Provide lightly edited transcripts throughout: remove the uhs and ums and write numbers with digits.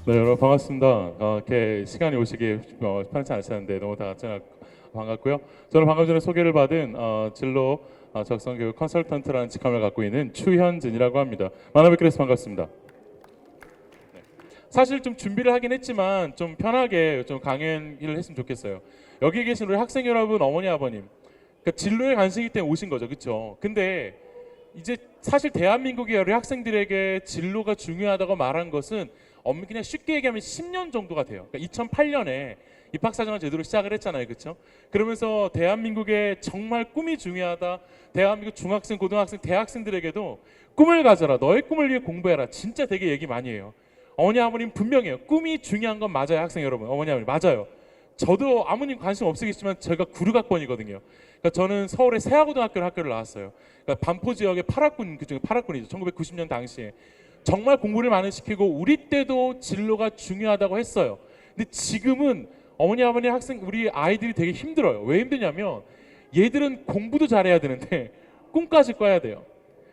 네, 여러분 반갑습니다. 이렇게 시간이 오시기 편치 않으셨는데 너무 다 같이 반갑고요. 저는 방금 전에 소개를 받은 진로 적성교육 컨설턴트라는 직함을 갖고 있는 추현진이라고 합니다. 만나 뵙게 돼서 반갑습니다. 네. 사실 좀 준비를 하긴 했지만 좀 편하게 좀 강연을 했으면 좋겠어요. 여기 계신 우리 학생 여러분, 어머니, 아버님, 그러니까 진로에 관심이 때문에 오신 거죠, 그렇죠? 근데 이제 사실 대한민국의 우리 학생들에게 진로가 중요하다고 말한 것은 그냥 쉽게 얘기하면 10년 정도가 돼요. 그러니까 2008년에 입학사정을 제대로 시작을 했잖아요, 그렇죠? 그러면서 대한민국의 정말 꿈이 중요하다. 대한민국 중학생, 고등학생, 대학생들에게도 꿈을 가져라. 너의 꿈을 위해 공부해라. 진짜 되게 얘기 많이 해요. 어머니, 아버님 분명해요. 꿈이 중요한 건 맞아요, 학생 여러분. 어머니, 아버님 맞아요. 저도 아무님 관심 없으시겠지만 제가 96학번이거든요. 그러니까 저는 서울의 세아고등학교를 학교를 나왔어요. 그러니까 반포 지역의 8학군, 그중에 8학군이죠. 1990년 당시에. 정말 공부를 많이 시키고 우리 때도 진로가 중요하다고 했어요. 근데 지금은 어머니, 아버님, 학생, 우리 아이들이 되게 힘들어요. 왜 힘드냐면 얘들은 공부도 잘해야 되는데 꿈까지 꿔야 돼요.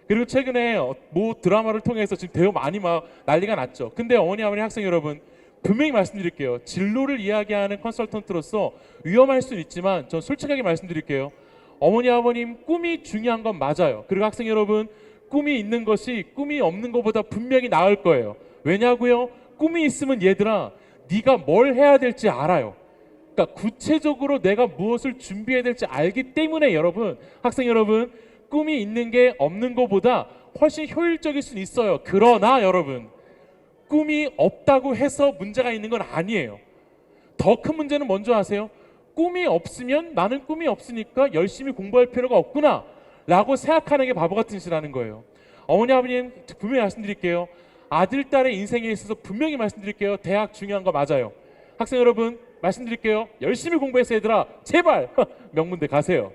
그리고 최근에 뭐 드라마를 통해서 지금 대우 많이 막 난리가 났죠. 근데 어머니, 아버님, 학생 여러분, 분명히 말씀드릴게요. 진로를 이야기하는 컨설턴트로서 위험할 수는 있지만 전 솔직하게 말씀드릴게요. 어머니, 아버님 꿈이 중요한 건 맞아요. 그리고 학생 여러분, 꿈이 있는 것이 꿈이 없는 것보다 분명히 나을 거예요. 왜냐고요? 꿈이 있으면 얘들아, 네가 뭘 해야 될지 알아요. 그러니까 구체적으로 내가 무엇을 준비해야 될지 알기 때문에 여러분, 학생 여러분, 꿈이 있는 게 없는 것보다 훨씬 효율적일 수는 있어요. 그러나 여러분, 꿈이 없다고 해서 문제가 있는 건 아니에요. 더 큰 문제는 뭔지 아세요? 꿈이 없으면 나는 꿈이 없으니까 열심히 공부할 필요가 없구나 라고 생각하는 게 바보 같은 짓이라는 거예요. 어머니, 아버님 분명히 말씀드릴게요. 아들, 딸의 인생에 있어서 분명히 말씀드릴게요. 대학 중요한 거 맞아요. 학생 여러분 말씀드릴게요. 열심히 공부해서 얘들아 제발 명문대 가세요.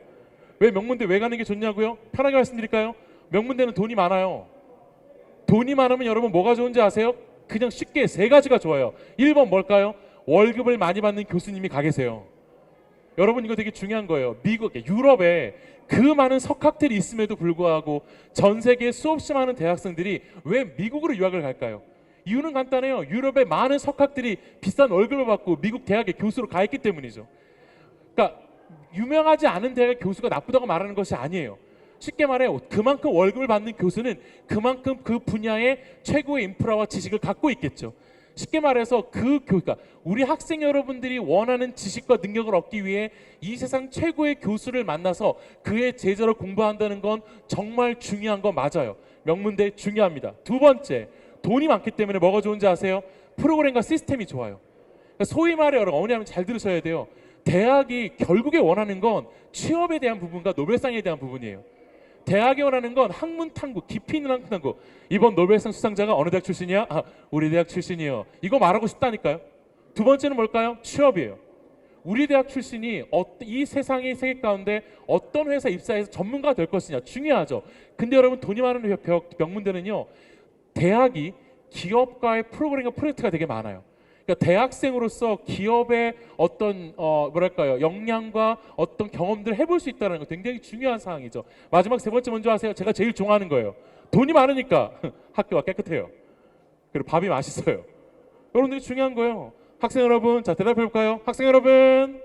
왜 명문대 왜 가는 게 좋냐고요? 편하게 말씀드릴까요? 명문대는 돈이 많아요. 돈이 많으면 여러분 뭐가 좋은지 아세요? 그냥 쉽게 세 가지가 좋아요. 1번 뭘까요? 월급을 많이 받는 교수님이 가 계세요. 여러분 이거 되게 중요한 거예요. 미국, 유럽에 그 많은 석학들이 있음에도 불구하고 전 세계에 수없이 많은 대학생들이 왜 미국으로 유학을 갈까요? 이유는 간단해요. 유럽의 많은 석학들이 비싼 월급을 받고 미국 대학에 교수로 가 있기 때문이죠. 그러니까 유명하지 않은 대학의 교수가 나쁘다고 말하는 것이 아니에요. 쉽게 말해요. 그만큼 월급을 받는 교수는 그만큼 그 분야의 최고의 인프라와 지식을 갖고 있겠죠. 쉽게 말해서 그러니까 우리 학생 여러분들이 원하는 지식과 능력을 얻기 위해 이 세상 최고의 교수를 만나서 그의 제자로 공부한다는 건 정말 중요한 건 맞아요. 명문대 중요합니다. 두 번째, 돈이 많기 때문에 뭐가 좋은지 아세요? 프로그램과 시스템이 좋아요. 그러니까 소위 말해 여러분, 어머니 하면 잘 들으셔야 돼요. 대학이 결국에 원하는 건 취업에 대한 부분과 노벨상에 대한 부분이에요. 대학이 원하는 건 학문 탐구, 깊이 있는 학문 탐구. 이번 노벨상 수상자가 어느 대학 출신이야? 우리 대학 출신이요. 이거 말하고 싶다니까요. 두 번째는 뭘까요? 취업이에요. 우리 대학 출신이 이 세상의 세계 가운데 어떤 회사 입사해서 전문가가 될 것이냐 중요하죠. 근데 여러분 돈이 많은 명문대는요, 대학이 기업과의 프로그램과 프로젝트가 되게 많아요. 그러니까 대학생으로서 기업의 어떤 뭐랄까요, 역량과 어떤 경험들을 해볼 수 있다는 거 굉장히 중요한 사항이죠. 마지막 세 번째 먼저 하세요. 제가 제일 좋아하는 거예요. 돈이 많으니까 학교가 깨끗해요. 그리고 밥이 맛있어요. 여러분들이 중요한 거예요. 학생 여러분, 자 대답해 볼까요? 학생 여러분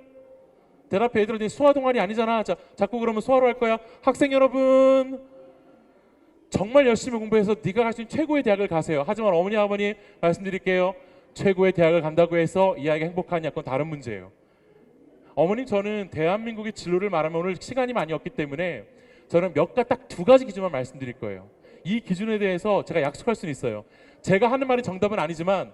대답해. 얘들아 수화 동아리 아니잖아. 자 자꾸 그러면 수화로 할 거야. 학생 여러분 정말 열심히 공부해서 네가 갈 수 있는 최고의 대학을 가세요. 하지만 어머니, 아버님 말씀드릴게요. 최고의 대학을 간다고 해서 이 아이가 행복하냐, 그건 다른 문제예요. 어머님, 저는 대한민국의 진로를 말하면 오늘 시간이 많이 없기 때문에 저는 딱 두 가지 기준만 말씀드릴 거예요. 이 기준에 대해서 제가 약속할 수는 있어요. 제가 하는 말이 정답은 아니지만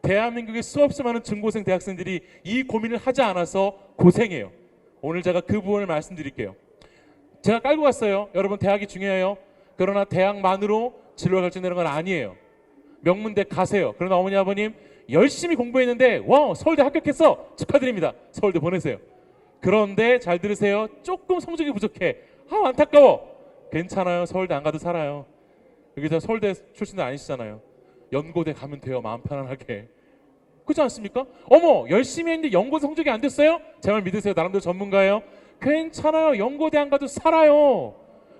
대한민국의 수없이 많은 중고생 대학생들이 이 고민을 하지 않아서 고생해요. 오늘 제가 그 부분을 말씀드릴게요. 제가 깔고 갔어요. 여러분 대학이 중요해요. 그러나 대학만으로 진로가 결정되는 건 아니에요. 명문대 가세요. 그러나 어머니, 아버님 열심히 공부했는데 와 서울대 합격했어, 축하드립니다. 서울대 보내세요. 그런데 잘 들으세요. 조금 성적이 부족해. 안타까워. 괜찮아요. 서울대 안 가도 살아요. 여기 다 서울대 출신들 아니시잖아요. 연고대 가면 돼요. 마음 편안하게. 그렇지 않습니까? 어머 열심히 했는데 연고대 성적이 안 됐어요? 제 말 믿으세요. 나름대로 전문가예요. 괜찮아요. 연고대 안 가도 살아요.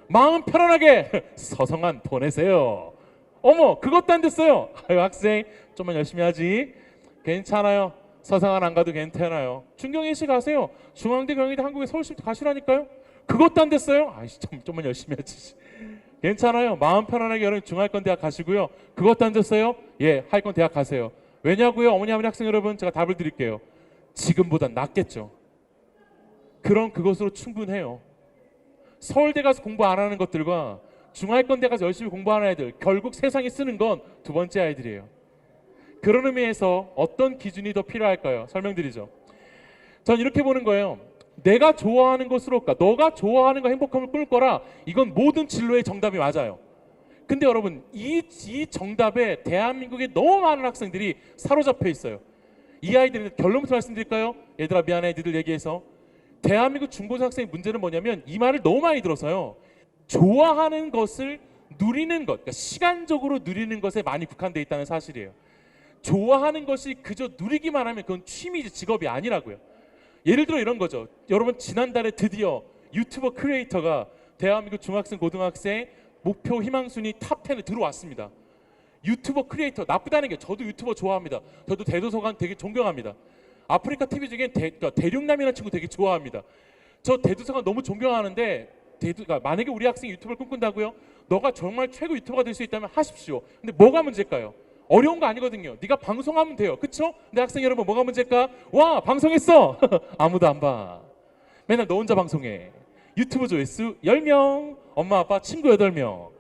마음 편안하게 서성한 보내세요. 어머 그것도 안 됐어요. 아유 학생 좀만 열심히 하지. 괜찮아요. 서상한 안 가도 괜찮아요. 중경예시 가세요. 중앙대, 경희대, 한국에 서울시부터 가시라니까요. 그것도 안 됐어요? 아이씨, 좀만 열심히 하지. 괜찮아요. 마음 편안하게 여러분 중하위권 대학 가시고요. 그것도 안 됐어요? 예, 하위권 대학 가세요. 왜냐고요? 어머니, 아버지, 학생 여러분, 제가 답을 드릴게요. 지금보다 낫겠죠. 그럼 그것으로 충분해요. 서울대 가서 공부 안 하는 것들과 중하위권 대 가서 열심히 공부하는 아이들, 결국 세상이 쓰는 건 두 번째 아이들이에요. 그런 의미에서 어떤 기준이 더 필요할까요? 설명드리죠. 전 이렇게 보는 거예요. 내가 좋아하는 것으로, 그러니까 너가 좋아하는 거 행복함을 꾸밀 거라, 이건 모든 진로의 정답이 맞아요. 근데 여러분, 이 정답에 대한민국에 너무 많은 학생들이 사로잡혀 있어요. 이 아이들은 결론부터 말씀드릴까요? 얘들아 미안해, 니들 얘기해서. 대한민국 중고등학생의 문제는 뭐냐면 이 말을 너무 많이 들어서요. 좋아하는 것을 누리는 것, 그러니까 시간적으로 누리는 것에 많이 국한되어 있다는 사실이에요. 좋아하는 것이 그저 누리기만 하면 그건 취미지 직업이 아니라고요. 예를 들어 이런 거죠. 여러분, 지난달에 드디어 유튜버 크리에이터가 대한민국 중학생 고등학생 목표 희망순위 탑 10에 들어왔습니다. 유튜버 크리에이터 나쁘다는 게, 저도 유튜버 좋아합니다. 저도 대도서관 되게 존경합니다. 아프리카 TV 중엔 그러니까 대륙남이라는 친구 되게 좋아합니다. 저 대도서관 너무 존경하는데, 그러니까 만약에 우리 학생이 유튜브를 꿈꾼다고요? 너가 정말 최고 유튜버가 될 수 있다면 하십시오. 근데 뭐가 문제일까요? 어려운 거 아니거든요. 네가 방송하면 돼요. 그쵸? 근데 학생 여러분, 뭐가 문제일까? 와, 방송했어! 아무도 안 봐. 맨날 너 혼자 방송해. 유튜브 조회수 10명, 엄마 아빠 친구 8명.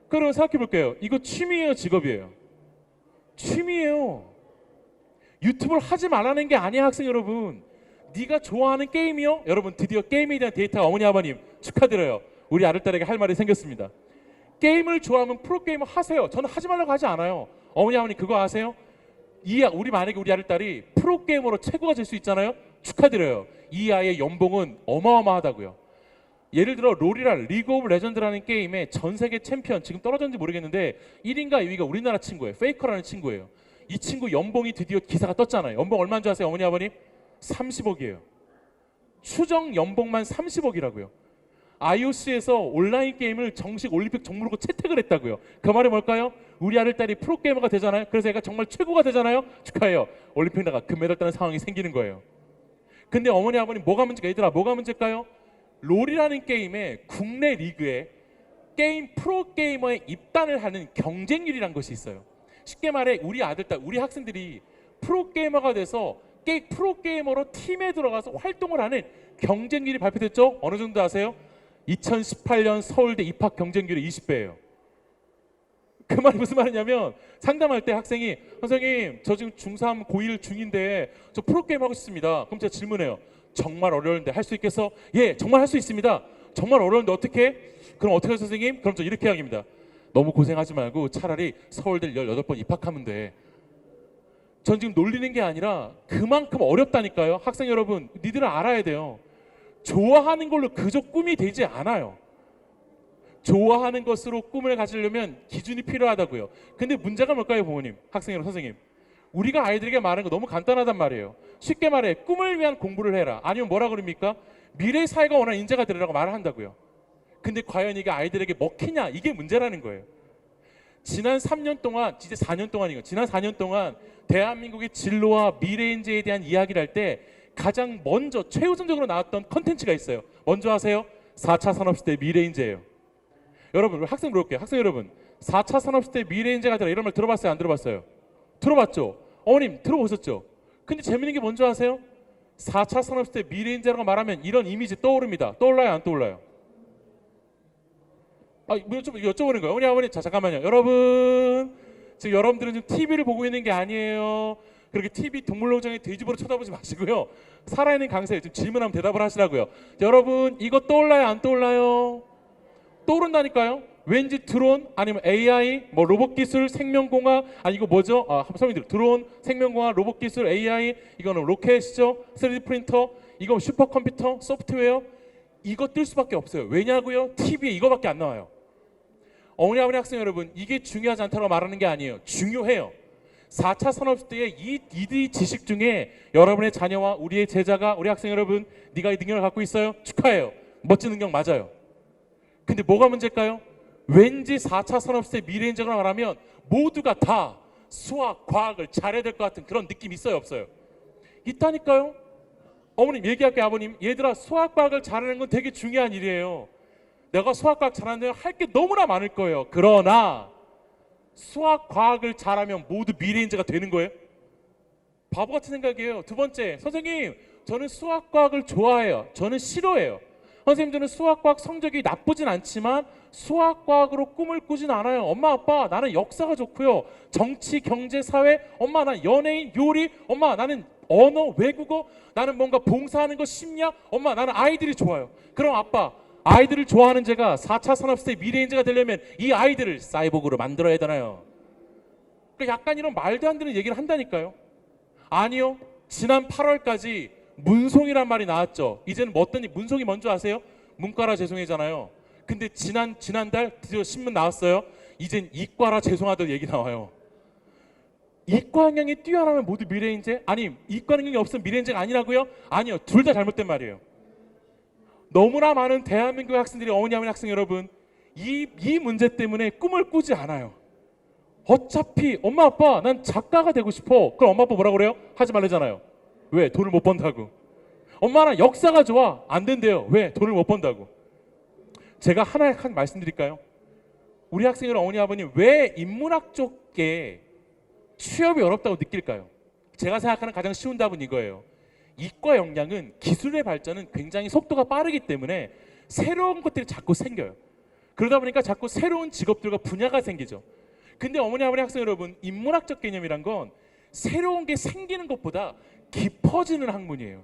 그럼 생각해 볼게요. 이거 취미예요, 직업이에요? 취미예요. 유튜브를 하지 말라는 게 아니야, 학생 여러분. 네가 좋아하는 게임이요? 여러분, 드디어 게임에 대한 데이터가, 어머니 아버님 축하드려요. 우리 아들딸에게 할 말이 생겼습니다. 게임을 좋아하면 프로게이머 하세요. 저는 하지 말라고 하지 않아요. 어머니 아버님 그거 아세요? 우리 만약에 우리 아들딸이 프로게이머로 최고가 될 수 있잖아요. 축하드려요. 이 아이의 연봉은 어마어마하다고요. 예를 들어 롤이란, 리그 오브 레전드라는 게임의 전 세계 챔피언, 지금 떨어졌는지 모르겠는데 1위인가 2위가 우리나라 친구예요. 페이커라는 친구예요. 이 친구 연봉이 드디어 기사가 떴잖아요. 연봉 얼마인 줄 아세요, 어머니 아버님? 30억이에요. 추정 연봉만 30억이라고요. IOC에서 온라인 게임을 정식 올림픽 종목으로 채택을 했다고요. 그 말이 뭘까요? 우리 아들딸이 프로게이머가 되잖아요. 그래서 애가 정말 최고가 되잖아요. 축하해요. 올림픽 나가 금메달 따는 상황이 생기는 거예요. 근데 어머니 아버님 뭐가 문제가, 얘들아 뭐가 문제일까요? 롤이라는 게임에 국내 리그에 게임 프로게이머에 입단을 하는 경쟁률이란 것이 있어요. 쉽게 말해 우리 아들딸, 우리 학생들이 프로게이머가 돼서 프로게이머로 팀에 들어가서 활동을 하는 경쟁률이 발표됐죠? 어느 정도 아세요? 2018년 서울대 입학 경쟁률이 20배예요. 그 말이 무슨 말이냐면, 상담할 때 학생이 선생님 저 지금 중3 고1 중인데 저 프로게임 하고 싶습니다. 그럼 제가 질문해요. 정말 어려운데 할 수 있겠어? 예, 정말 할 수 있습니다. 정말 어려운데 어떻게? 그럼 어떻게 해요 선생님? 그럼 저 이렇게 이야기합니다. 너무 고생하지 말고 차라리 서울대 18번 입학하면 돼. 전 지금 놀리는 게 아니라 그만큼 어렵다니까요. 학생 여러분, 니들은 알아야 돼요. 좋아하는 걸로 그저 꿈이 되지 않아요. 좋아하는 것으로 꿈을 가지려면 기준이 필요하다고요. 근데 문제가 뭘까요, 부모님, 학생 여러분, 선생님? 우리가 아이들에게 말하는 거 너무 간단하단 말이에요. 쉽게 말해 꿈을 위한 공부를 해라. 아니면 뭐라 그럽니까? 미래 사회가 원하는 인재가 되라고 말을 한다고요. 근데 과연 이게 아이들에게 먹히냐? 이게 문제라는 거예요. 지난 3년 동안, 이제 4년 동안이에요. 지난 4년 동안 대한민국의 진로와 미래 인재에 대한 이야기를 할 때 가장 먼저 최우선적으로 나왔던 컨텐츠가 있어요. 먼저 아세요? 4차 산업시대 미래 인재예요. 여러분, 학생 물어볼게요. 학생 여러분, 4차 산업시대 미래 인재가 되라, 이런 말 들어봤어요? 안 들어봤어요? 들어봤죠? 어머님 들어보셨죠? 근데 재밌는 게 뭔지 아세요? 4차 산업시대 미래 인재라고 말하면 이런 이미지 떠오릅니다. 떠올라요? 안 떠올라요? 여쭤보는 거예요. 어머니 아버님, 자 잠깐만요. 여러분, 지금 여러분들은 지금 TV를 보고 있는 게 아니에요. 그렇게 TV 동물농장의 돼지보로 쳐다보지 마시고요. 살아있는 강사예요. 지금 질문하면 대답을 하시라고요. 여러분, 이거 떠올라요? 안 떠올라요? 떠오른다니까요. 왠지 드론, 아니면 AI, 뭐 로봇 기술, 생명공학, 아니 이거 뭐죠? 한번 설명드릴게요. 드론, 생명공학, 로봇 기술, AI, 이거는 로켓이죠. 3D 프린터, 이거 슈퍼컴퓨터, 소프트웨어. 이거 뜰 수밖에 없어요. 왜냐고요? TV에 이거밖에 안 나와요. 어머니 아버지 학생 여러분, 이게 중요하지 않다고 말하는 게 아니에요. 중요해요. 4차 산업시대의 이 지식 중에 여러분의 자녀와 우리의 제자가, 우리 학생 여러분, 네가 이 능력을 갖고 있어요? 축하해요. 멋진 능력 맞아요. 근데 뭐가 문제일까요? 왠지 4차 산업시대 미래 인재가 말하면 모두가 다 수학, 과학을 잘해야 될 것 같은 그런 느낌 있어요, 없어요? 있다니까요. 어머님 얘기할게요. 아버님, 얘들아, 수학, 과학을 잘하는 건 되게 중요한 일이에요. 내가 수학, 과학 잘하는데 할 게 너무나 많을 거예요. 그러나 수학, 과학을 잘하면 모두 미래인재가 되는 거예요? 바보 같은 생각이에요. 두 번째, 선생님, 저는 수학, 과학을 좋아해요. 저는 싫어해요. 선생님, 저는 수학, 과학 성적이 나쁘진 않지만 수학, 과학으로 꿈을 꾸진 않아요. 엄마, 아빠, 나는 역사가 좋고요. 정치, 경제, 사회, 엄마, 난 연예인, 요리, 엄마, 나는 언어, 외국어, 나는 뭔가 봉사하는 거, 심리학, 엄마, 나는 아이들이 좋아요. 그럼 아빠, 아이들을 좋아하는 제가 4차 산업시대의 미래인재가 되려면 이 아이들을 사이보그로 만들어야 되잖아요. 그러니까 약간 이런 말도 안 되는 얘기를 한다니까요. 아니요, 지난 8월까지 문송이란 말이 나왔죠. 이제는 뭐 어떤 문송이 뭔지 아세요? 문과라 죄송해잖아요. 근데 지난달 드디어 신문 나왔어요. 이젠 이과라 죄송하다는 얘기 나와요. 이과 학년이 뛰어나면 모두 미래인재? 아니, 이과 학년이 없으면 미래인재가 아니라고요? 아니요, 둘 다 잘못된 말이에요. 너무나 많은 대한민국 학생들이, 어머니 학생 여러분, 이 문제 때문에 꿈을 꾸지 않아요. 어차피 엄마 아빠 난 작가가 되고 싶어. 그럼 엄마 아빠 뭐라 그래요? 하지 말래잖아요. 왜? 돈을 못 번다고. 엄마 나 역사가 좋아. 안 된대요. 왜? 돈을 못 번다고. 제가 하나 한 말씀드릴까요? 우리 학생들 어머니 아버님, 왜 인문학 쪽에 취업이 어렵다고 느낄까요? 제가 생각하는 가장 쉬운 답은 이거예요. 이과 역량은 기술의 발전은 굉장히 속도가 빠르기 때문에 새로운 것들이 자꾸 생겨요. 그러다 보니까 자꾸 새로운 직업들과 분야가 생기죠. 근데 어머니 아버지 학생 여러분, 인문학적 개념이란 건 새로운 게 생기는 것보다 깊어지는 학문이에요.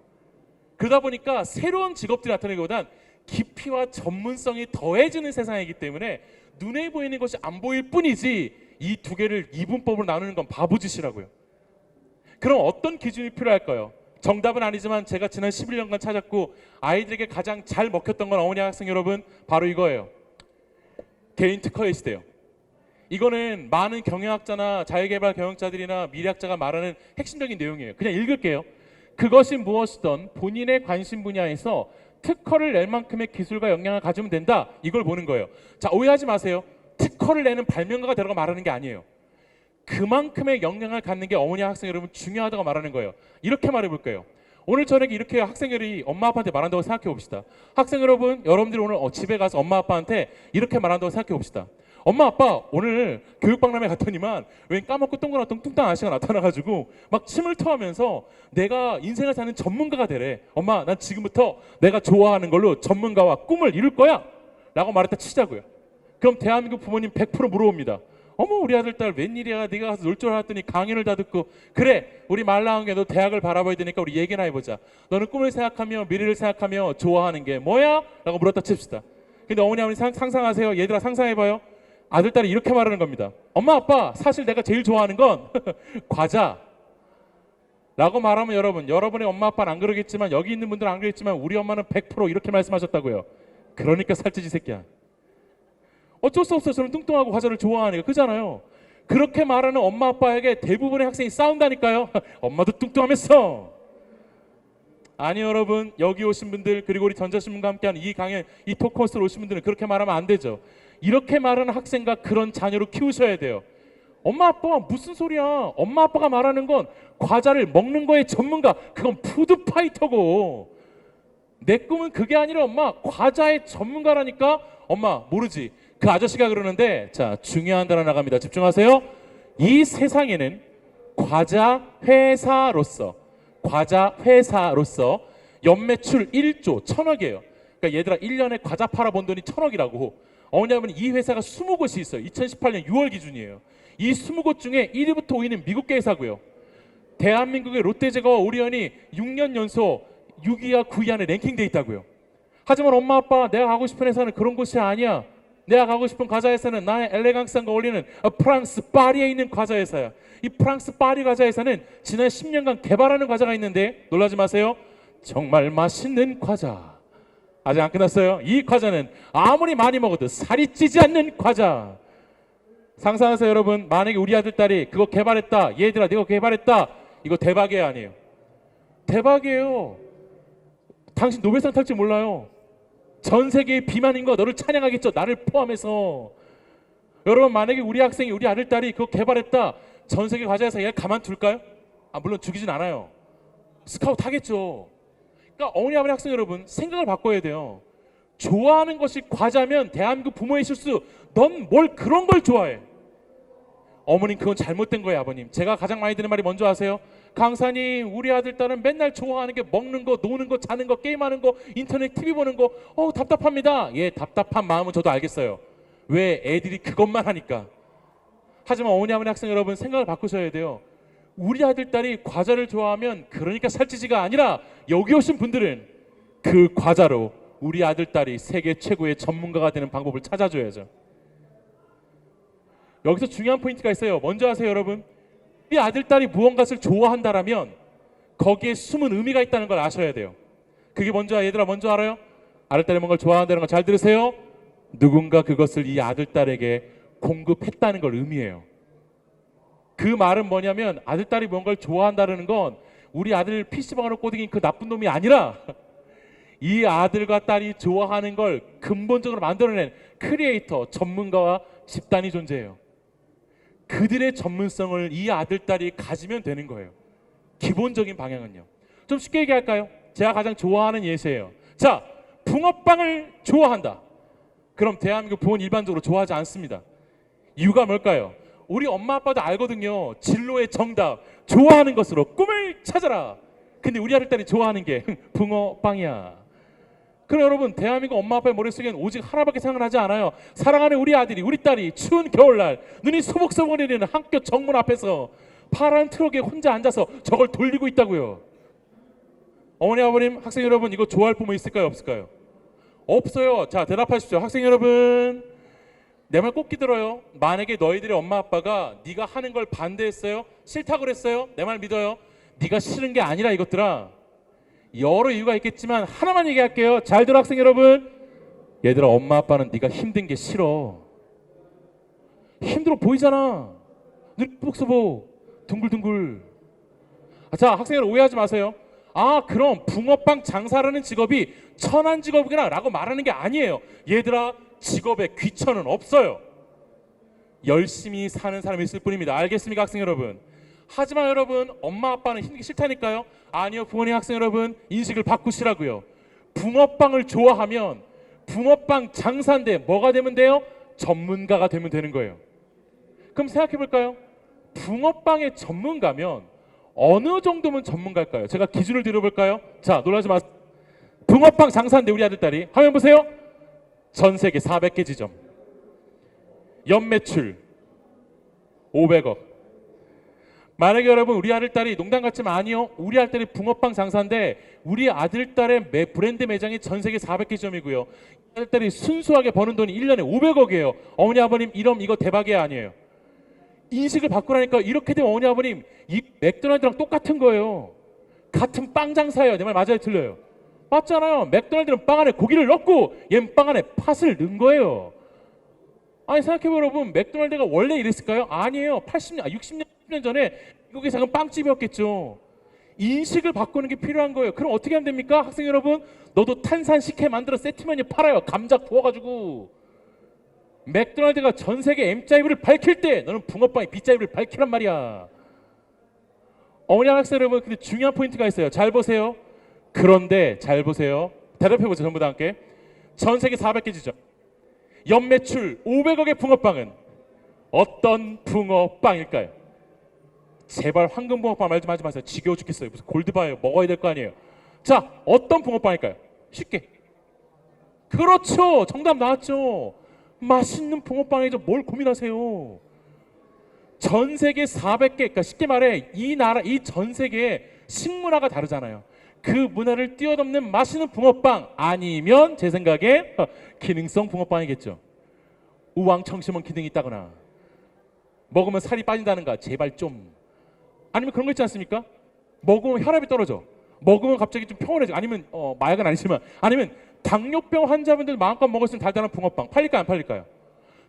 그러다 보니까 새로운 직업들이 나타나기보단 깊이와 전문성이 더해지는 세상이기 때문에 눈에 보이는 것이 안 보일 뿐이지, 이 두 개를 이분법으로 나누는 건 바보짓이라고요. 그럼 어떤 기준이 필요할까요? 정답은 아니지만 제가 지난 11년간 찾았고 아이들에게 가장 잘 먹혔던 건 어머니 학생 여러분, 바로 이거예요. 개인 특허의 시대요. 이거는 많은 경영학자나 자유개발 경영자들이나 미래학자가 말하는 핵심적인 내용이에요. 그냥 읽을게요. 그것이 무엇이든 본인의 관심 분야에서 특허를 낼 만큼의 기술과 역량을 가지면 된다. 이걸 보는 거예요. 자, 오해하지 마세요. 특허를 내는 발명가가 되라고 말하는 게 아니에요. 그만큼의 역량을 갖는 게 어머니 학생 여러분 중요하다고 말하는 거예요. 이렇게 말해 볼게요. 오늘 저녁에 이렇게 학생들이 엄마 아빠한테 말한다고 생각해 봅시다. 학생 여러분, 여러분들이 오늘 집에 가서 엄마 아빠한테 이렇게 말한다고 생각해 봅시다. 엄마 아빠, 오늘 교육박람회 갔더니만 웬 까먹고 동그랗던 뚱땅 아저씨가 나타나가지고 막 침을 토하면서 내가 인생을 사는 전문가가 되래. 엄마, 난 지금부터 내가 좋아하는 걸로 전문가와 꿈을 이룰 거야 라고 말했다 치자고요. 그럼 대한민국 부모님 100% 물어봅니다. 어머, 우리 아들 딸 웬일이야, 네가 가서 놀 줄 알았더니 강연을 다 듣고. 그래, 우리 말 나온 게 너 대학을 바라봐야 되니까 우리 얘기나 해보자. 너는 꿈을 생각하며 미래를 생각하며 좋아하는 게 뭐야? 라고 물었다 칩시다. 근데 어머니 아버님 상상하세요. 얘들아, 상상해봐요. 아들 딸이 이렇게 말하는 겁니다. 엄마 아빠, 사실 내가 제일 좋아하는 건 과자 라고 말하면 여러분의 엄마 아빠는 안 그러겠지만, 여기 있는 분들은 안 그러겠지만 우리 엄마는 100% 이렇게 말씀하셨다고요. 그러니까 살찌지 새끼야. 어쩔 수 없어요. 저는 뚱뚱하고 과자를 좋아하니까. 그잖아요. 그렇게 말하는 엄마 아빠에게 대부분의 학생이 싸운다니까요. 엄마도 뚱뚱하면서. 아니 여러분, 여기 오신 분들, 그리고 우리 전자신문과 함께하는 이 강연, 이 토크코스로 오신 분들은 그렇게 말하면 안 되죠. 이렇게 말하는 학생과 그런 자녀로 키우셔야 돼요. 엄마 아빠 무슨 소리야. 엄마 아빠가 말하는 건 과자를 먹는 거의 전문가, 그건 푸드파이터고, 내 꿈은 그게 아니라 엄마 과자의 전문가라니까. 엄마 모르지. 그 아저씨가 그러는데, 자, 중요한 단어 나갑니다. 집중하세요. 이 세상에는 과자 회사로서 연매출 1조 1000억이에요. 그러니까 얘들아, 1년에 과자 팔아본 돈이 1000억이라고. 어머니 아버님, 이 회사가 20곳이 있어요. 2018년 6월 기준이에요. 이 20곳 중에 1위부터 5위는 미국계 회사고요. 대한민국의 롯데제과와 오리온이 6년 연속 6위와 9위 안에 랭킹돼 있다고요. 하지만 엄마 아빠, 내가 가고 싶은 회사는 그런 곳이 아니야. 내가 가고 싶은 과자 회사는 나의 엘레강스함과 어울리는 프랑스 파리에 있는 과자 회사야. 이 프랑스 파리 과자 회사는 지난 10년간 개발하는 과자가 있는데, 놀라지 마세요. 정말 맛있는 과자. 아직 안 끝났어요. 이 과자는 아무리 많이 먹어도 살이 찌지 않는 과자. 상상하세요 여러분. 만약에 우리 아들 딸이 그거 개발했다. 얘들아, 내가 개발했다. 이거 대박이에요, 아니에요? 대박이에요. 당신 노벨상 탈 줄 몰라요. 전 세계의 비만인 거 너를 찬양하겠죠. 나를 포함해서. 여러분, 만약에 우리 학생이, 우리 아들 딸이 그거 개발했다. 전 세계 과자에서 얘를 가만둘까요? 물론 죽이진 않아요. 스카우트 하겠죠. 그러니까 어머니 아버지 학생 여러분 생각을 바꿔야 돼요. 좋아하는 것이 과자면 대한민국 부모의 실수. 넌 뭘 그런 걸 좋아해? 어머님 그건 잘못된 거예요. 아버님 제가 가장 많이 듣는 말이 뭔지 아세요? 강사님 우리 아들 딸은 맨날 좋아하는 게 먹는 거, 노는 거, 자는 거, 게임하는 거, 인터넷 TV 보는 거. 답답합니다. 예, 답답한 마음은 저도 알겠어요. 왜? 애들이 그것만 하니까. 하지만 어머니 아버지 학생 여러분 생각을 바꾸셔야 돼요. 우리 아들 딸이 과자를 좋아하면 그러니까 살찌지가 아니라 여기 오신 분들은 그 과자로 우리 아들 딸이 세계 최고의 전문가가 되는 방법을 찾아줘야죠. 여기서 중요한 포인트가 있어요. 먼저 아세요 여러분? 우리 아들 딸이 무언가를 좋아한다라면 거기에 숨은 의미가 있다는 걸 아셔야 돼요. 그게 먼저 얘들아 먼저 알아요? 아들 딸이 뭔가를 좋아한다는 걸 잘 들으세요. 누군가 그것을 이 아들 딸에게 공급했다는 걸 의미해요. 그 말은 뭐냐면 아들 딸이 뭔가를 좋아한다는 건 우리 아들 PC방으로 꼬드긴 그 나쁜 놈이 아니라 이 아들과 딸이 좋아하는 걸 근본적으로 만들어낸 크리에이터, 전문가와 집단이 존재해요. 그들의 전문성을 이 아들, 딸이 가지면 되는 거예요. 기본적인 방향은요. 좀 쉽게 얘기할까요? 제가 가장 좋아하는 예시예요. 자, 붕어빵을 좋아한다. 그럼 대한민국 부모는 일반적으로 좋아하지 않습니다. 이유가 뭘까요? 우리 엄마 아빠도 알거든요. 진로의 정답, 좋아하는 것으로 꿈을 찾아라. 근데 우리 아들, 딸이 좋아하는 게 붕어빵이야. 그럼 여러분 대한민국 엄마 아빠의 머릿속에는 오직 하나밖에 생각을 하지 않아요. 사랑하는 우리 아들이, 우리 딸이 추운 겨울날 눈이 소복소복 내리는 학교 정문 앞에서 파란 트럭에 혼자 앉아서 저걸 돌리고 있다고요. 어머니 아버님 학생 여러분 이거 좋아할 부모 있을까요 없을까요? 없어요. 자 대답하십시오. 학생 여러분 내 말 꼭 기들어요. 만약에 너희들의 엄마 아빠가 네가 하는 걸 반대했어요? 싫다고 그랬어요? 내 말 믿어요. 네가 싫은 게 아니라 이것들아 여러 이유가 있겠지만 하나만 얘기할게요. 잘 들어 학생 여러분. 얘들아 엄마 아빠는 네가 힘든 게 싫어. 힘들어 보이잖아. 눈 뽀복소복 둥글둥글. 자 학생 여러분 오해하지 마세요. 그럼 붕어빵 장사라는 직업이 천한 직업이구나 라고 말하는 게 아니에요. 얘들아 직업에 귀천은 없어요. 열심히 사는 사람이 있을 뿐입니다. 알겠습니까 학생 여러분? 하지만 여러분 엄마 아빠는 힘들기 싫다니까요. 아니요 부모님 학생 여러분 인식을 바꾸시라고요. 붕어빵을 좋아하면 붕어빵 장사인데 뭐가 되면 돼요? 전문가가 되면 되는 거예요. 그럼 생각해 볼까요? 붕어빵의 전문가면 어느 정도면 전문가일까요? 제가 기준을 드려볼까요? 자 놀라지 마세요. 붕어빵 장사인데 우리 아들 딸이 화면 보세요. 전 세계 400개 지점, 연매출 500억. 만약에 여러분 우리 아들 딸이 농담 같지만 아니요 우리 아들 딸이 붕어빵 장사인데 우리 아들 딸의 브랜드 매장이 전 세계 400개 점이고요. 아들 딸이 순수하게 버는 돈이 1년에 500억이에요. 어머니 아버님 이러면 이거 대박이야 아니에요? 인식을 바꾸라니까. 이렇게 되면 어머니 아버님 이 맥도날드랑 똑같은 거예요. 같은 빵 장사예요. 내 말 맞아요 틀려요? 맞잖아요. 맥도날드는 빵 안에 고기를 넣고 얘는 빵 안에 팥을 넣은 거예요. 아니 생각해보면 여러분 맥도날드가 원래 이랬을까요? 아니에요. 80년, 60년, 10년 전에 미국의 작은 빵집이었겠죠. 인식을 바꾸는 게 필요한 거예요. 그럼 어떻게 하면 됩니까? 학생 여러분 너도 탄산 식혜 만들어 세트 메뉴 팔아요. 감자 구워가지고. 맥도날드가 전 세계 M자이브를 밝힐 때 너는 붕어빵의 B자이브를 밝히란 말이야. 어머니 학생 여러분 근데 중요한 포인트가 있어요. 잘 보세요. 그런데 잘 보세요. 대답해보세요. 전부 다 함께. 전 세계 400개 지점, 연매출 500억의 붕어빵은 어떤 붕어빵일까요? 제발 황금 붕어빵 말 좀 하지 마세요. 지겨워 죽겠어요. 무슨 골드바예요. 먹어야 될 거 아니에요. 자 어떤 붕어빵일까요? 쉽게. 그렇죠. 정답 나왔죠. 맛있는 붕어빵이죠. 뭘 고민하세요. 전 세계 400개, 그러니까 쉽게 말해 이 나라, 이 전 세계의 식문화가 다르잖아요. 그 문화를 뛰어넘는 맛있는 붕어빵 아니면 제 생각에 기능성 붕어빵이겠죠. 우왕청심원 기능이 있다거나 먹으면 살이 빠진다는가 제발 좀. 아니면 그런 거 있지 않습니까? 먹으면 혈압이 떨어져. 먹으면 갑자기 좀 평온해져. 아니면 마약은 아니지만 아니면 당뇨병 환자분들 마음껏 먹을 수 있는 달달한 붕어빵 팔릴까요 안 팔릴까요?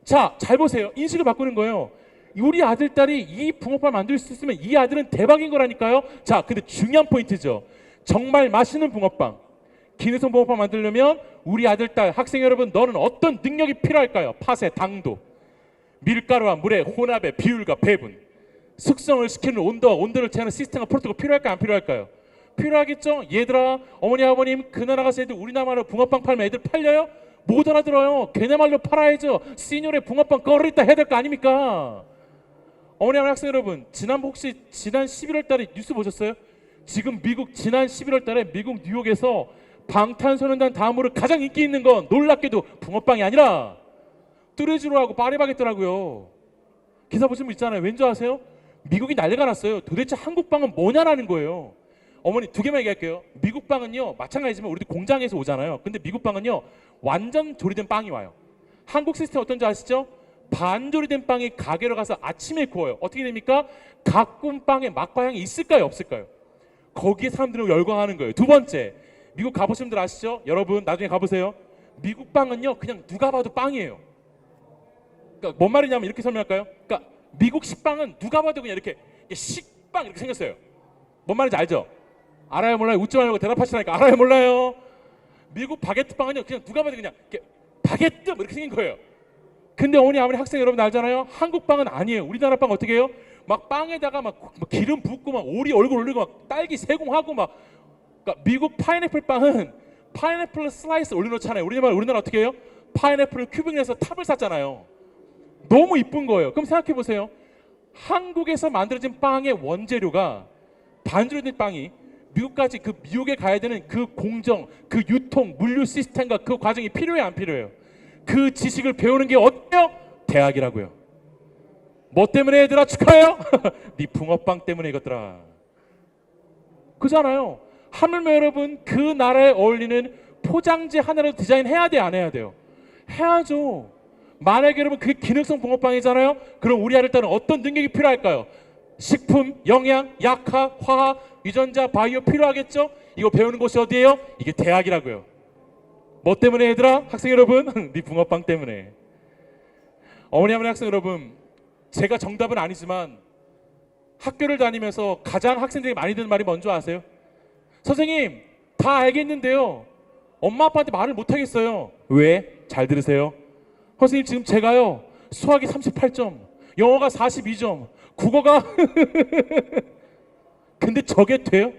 자 잘 보세요. 인식을 바꾸는 거예요. 우리 아들 딸이 이 붕어빵 만들 수 있으면 이 아들은 대박인 거라니까요. 자 근데 중요한 포인트죠. 정말 맛있는 붕어빵, 기능성 붕어빵 만들려면 우리 아들 딸 학생 여러분 너는 어떤 능력이 필요할까요? 팥의 당도, 밀가루와 물의 혼합의 비율과 배분, 숙성을 시키는 온도를 제하는 시스템과 프로토콜 필요할까요? 안 필요할까요? 필요하겠죠? 얘들아, 어머니 아버님 그 나라 가서 애들 우리나라 말로 붕어빵 팔면 애들 팔려요? 못 알아들어요. 걔네 말로 팔아야죠. 시니어의 붕어빵 꺼리다 해야 될 거 아닙니까? 어머니 아버님 학생 여러분, 혹시 지난 11월 달에 뉴스 보셨어요? 지금 지난 11월 달에 미국 뉴욕에서 방탄소년단 다음으로 가장 인기 있는 건 놀랍게도 붕어빵이 아니라 뚜레쥬로하고 파리바게뜨라고요. 기사 보신 분 있잖아요. 왠지 아세요? 미국이 난리가 났어요. 도대체 한국 빵은 뭐냐라는 거예요. 어머니 두 개만 얘기할게요. 미국 빵은요 마찬가지지만 우리도 공장에서 오잖아요. 근데 미국 빵은요 완전 조리된 빵이 와요. 한국 시스템 어떤지 아시죠? 반조리된 빵이 가게로 가서 아침에 구워요. 어떻게 됩니까? 각 구운 빵에 맛과 향이 있을까요? 없을까요? 거기에 사람들은 열광하는 거예요. 두 번째, 미국 가보신 분들 아시죠? 여러분 나중에 가보세요. 미국 빵은요 그냥 누가 봐도 빵이에요. 그러니까 뭔 말이냐면 이렇게 설명할까요? 그러니까 미국 식빵은 누가 봐도 그냥 이렇게 식빵 이렇게 생겼어요. 뭔 말인지 알죠? 알아요 몰라요? 웃지 말고 대답하시라니까. 알아요 몰라요? 미국 바게트 빵은요 그냥 누가 봐도 그냥 이렇게 바게트 뭐 이렇게 생긴 거예요. 근데 어머니 아무리 학생 여러분 알잖아요. 한국 빵은 아니에요. 우리나라 빵 어떻게 해요? 막 빵에다가 막 기름 붓고 막 오리 얼굴 올리고 막 딸기 세공하고 막. 그러니까 미국 파인애플 빵은 파인애플 슬라이스 올려놓잖아요. 우리나라 어떻게 해요? 파인애플을 큐빅 내서 탑을 쌌잖아요. 너무 이쁜 거예요. 그럼 생각해 보세요. 한국에서 만들어진 빵의 원재료가 반조리된 빵이 미국까지 그 미국에 가야 되는 그 공정, 그 유통, 물류 시스템과 그 과정이 필요해요, 안 필요해요? 그 지식을 배우는 게 어때요? 대학이라고요. 뭐 때문에 얘들아 축하해요? 네 붕어빵 때문에 이것들아. 그잖아요. 하물며 여러분 그 나라에 어울리는 포장지 하나라도 디자인해야 돼, 안 해야 돼요? 해야죠. 만약에 여러분 그게 기능성 붕어빵이잖아요. 그럼 우리 아들 딸은 어떤 능력이 필요할까요? 식품, 영양, 약학, 화학, 유전자, 바이오 필요하겠죠? 이거 배우는 곳이 어디예요? 이게 대학이라고요. 뭐 때문에 얘들아? 학생 여러분 네 붕어빵 때문에. 어머니 학생 여러분, 제가 정답은 아니지만 학교를 다니면서 가장 학생들이 많이 듣는 말이 뭔지 아세요? 선생님 다 알겠는데요 엄마 아빠한테 말을 못하겠어요. 왜? 잘 들으세요. 선생님 지금 제가요 수학이 38점, 영어가 42점, 국어가 근데 저게 돼요?